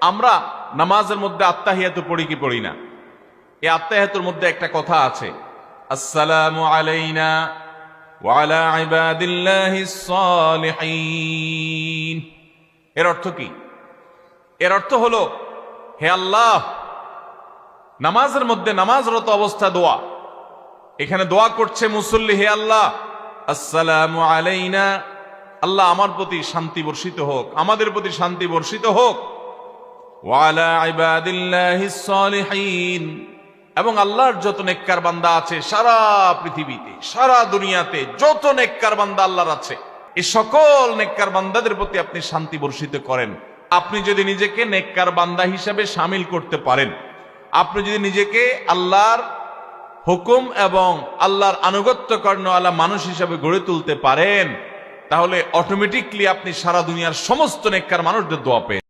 আমরা নামাজের মধ্যে আত্তাহিয়াতু পড়ি কি পড়ি না? এই আত্তাহিয়াতুর মধ্যে একটা কথা আছে, আসসালামু আলাইনা ওয়া আলা ইবাদিল্লাহিস সালিহিন। এর অর্থ কি? এর অর্থ হলো, হে আল্লাহ, নামাজের মধ্যে নামাজরত অবস্থা দোয়া, এখানে দোয়া করছে মুসল্লি, হে আল্লাহ আসসালামু আলাইনা, আল্লাহ আমার প্রতি শান্তি বর্ষিত হোক, আমাদের প্রতি শান্তি বর্ষিত হোক, ওয়া আলা ইবাদিল্লাহিস সালিহিন, এবং আল্লাহর যত নেককার বান্দা আছে সারা পৃথিবীতে, সারা দুনিয়াতে যত নেককার বান্দা আল্লাহর আছে, এই সকল নেককার বান্দাদের প্রতি আপনি শান্তি বর্ষিত করেন। আপনি যদি নিজেকে নেককার বান্দা হিসাবে শামিল করতে পারেন, আপনি যদি নিজেকে আল্লাহর হুকুম এবং আল্লাহর আনুগত্য কর্ণওয়ালা মানুষ হিসাবে গড়ে তুলতে পারেন, তাহলে অটোমেটিকলি আপনি সারা দুনিয়ার সমস্ত নেককার মানুষদের দোয়া পেয়ে